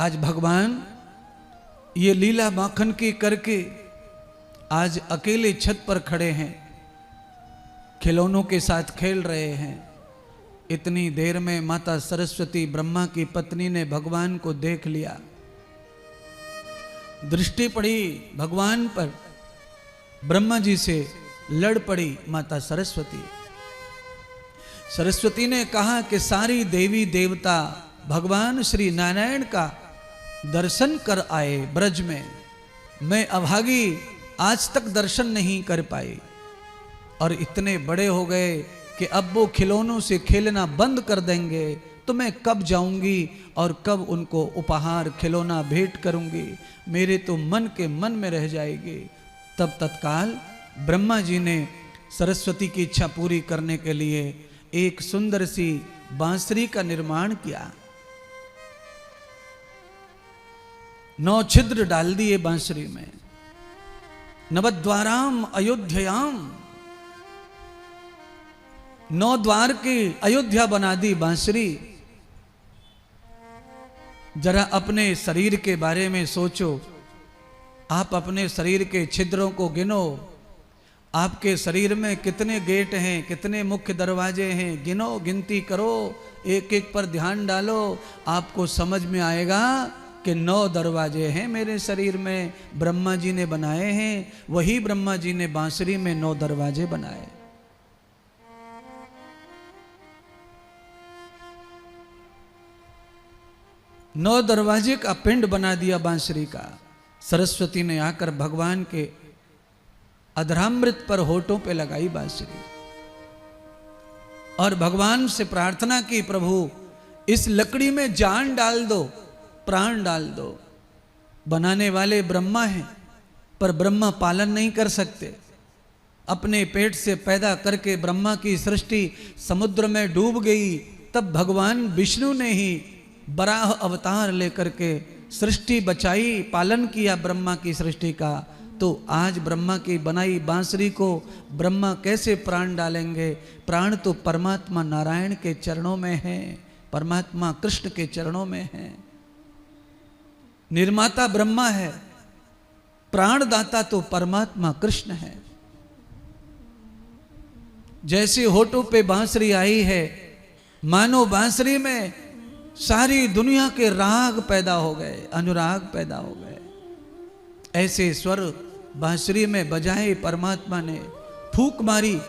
आज भगवान ये लीला माखन की करके आज अकेले छत पर खड़े हैं, खिलौनों के साथ खेल रहे हैं। इतनी देर में माता सरस्वती ब्रह्मा की पत्नी ने भगवान को देख लिया। दृष्टि पड़ी भगवान पर, ब्रह्मा जी से लड़ पड़ी माता सरस्वती। सरस्वती ने कहा कि सारी देवी देवता भगवान श्री नारायण का दर्शन कर आए ब्रज में, मैं अभागी आज तक दर्शन नहीं कर पाई और इतने बड़े हो गए कि अब वो खिलौनों से खेलना बंद कर देंगे तो मैं कब जाऊंगी और कब उनको उपहार खिलौना भेंट करूंगी, मेरे तो मन के मन में रह जाएगी। तब तत्काल ब्रह्मा जी ने सरस्वती की इच्छा पूरी करने के लिए एक सुंदर सी बांसुरी का निर्माण किया। 9 छिद्र डाल दिए बांसुरी में। नवद्वाराम अयोध्यायाम, 9 द्वार की अयोध्या बना दी बांसुरी। जरा अपने शरीर के बारे में सोचो, आप अपने शरीर के छिद्रों को गिनो। आपके शरीर में कितने गेट हैं, कितने मुख्य दरवाजे हैं, गिनो, गिनती करो, एक एक पर ध्यान डालो, आपको समझ में आएगा कि 9 दरवाजे हैं मेरे शरीर में, ब्रह्मा जी ने बनाए हैं। वही ब्रह्मा जी ने बांसुरी में 9 दरवाजे बनाए। नौ दरवाजे का पिंड बना दिया बांसुरी का। सरस्वती ने आकर भगवान के अधरामृत पर होठों पे लगाई बांसुरी और भगवान से प्रार्थना की, प्रभु इस लकड़ी में जान डाल दो, प्राण डाल दो। बनाने वाले ब्रह्मा हैं पर ब्रह्मा पालन नहीं कर सकते। अपने पेट से पैदा करके ब्रह्मा की सृष्टि समुद्र में डूब गई। तब भगवान विष्णु ने ही बराह अवतार लेकर के सृष्टि बचाई, पालन किया ब्रह्मा की सृष्टि का। तो आज ब्रह्मा की बनाई बांसुरी को ब्रह्मा कैसे प्राण डालेंगे? प्राण तो परमात्मा नारायण के चरणों में है, परमात्मा कृष्ण के चरणों में है। निर्माता ब्रह्मा है, प्राणदाता तो परमात्मा कृष्ण है। जैसे होठों पे बांसुरी आई है, मानो बांसुरी में सारी दुनिया के राग पैदा हो गए, अनुराग पैदा हो गए। ऐसे स्वर बांसुरी में बजाए परमात्मा ने, फूंक मारी,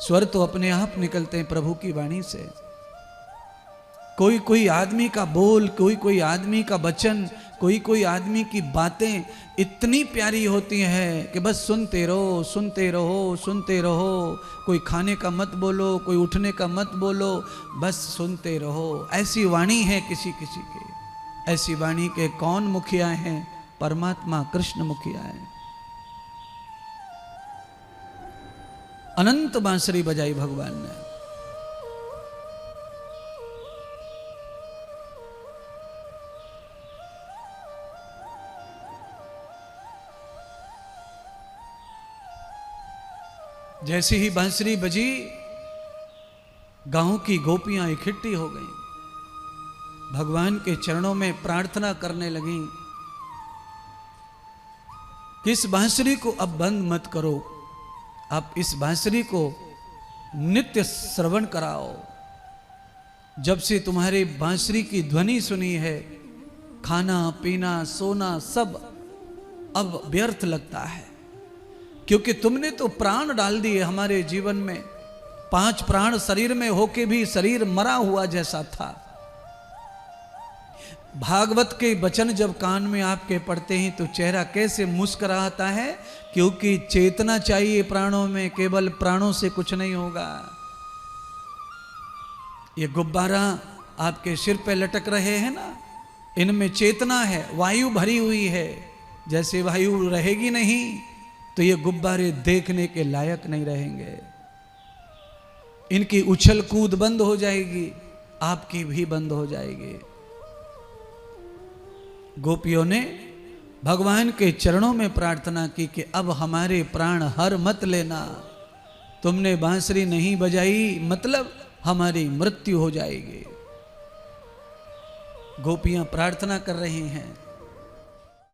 स्वर तो अपने आप निकलते हैं प्रभु की वाणी से। कोई कोई आदमी का बोल, कोई कोई आदमी का वचन, कोई कोई आदमी की बातें इतनी प्यारी होती हैं कि बस सुनते रहो, सुनते रहो, सुनते रहो। कोई खाने का मत बोलो, कोई उठने का मत बोलो, बस सुनते रहो। ऐसी वाणी है किसी किसी की। ऐसी वाणी के कौन मुखिया हैं? परमात्मा कृष्ण मुखिया है। अनंत बांसुरी बजाई भगवान ने। जैसे ही बांसुरी बजी, गांव की गोपियां इकट्ठी हो गईं, भगवान के चरणों में प्रार्थना करने लगीं कि इस बांसुरी को अब बंद मत करो, आप इस बांसुरी को नित्य श्रवण कराओ। जब से तुम्हारे बांसुरी की ध्वनि सुनी है, खाना पीना सोना सब अब व्यर्थ लगता है, क्योंकि तुमने तो प्राण डाल दिए हमारे जीवन में। 5 प्राण शरीर में होके भी शरीर मरा हुआ जैसा था। भागवत के वचन जब कान में आपके पड़ते हैं तो चेहरा कैसे मुस्कुराता है, क्योंकि चेतना चाहिए प्राणों में, केवल प्राणों से कुछ नहीं होगा। ये गुब्बारा आपके सिर पे लटक रहे हैं ना, इनमें चेतना है, वायु भरी हुई है। जैसे वायु रहेगी नहीं तो ये गुब्बारे देखने के लायक नहीं रहेंगे। इनकी उछल कूद बंद हो जाएगी, आपकी भी बंद हो जाएगी। गोपियों ने भगवान के चरणों में प्रार्थना की कि अब हमारे प्राण हर मत लेना। तुमने बांसुरी नहीं बजाई मतलब हमारी मृत्यु हो जाएगी। गोपियां प्रार्थना कर रही हैं।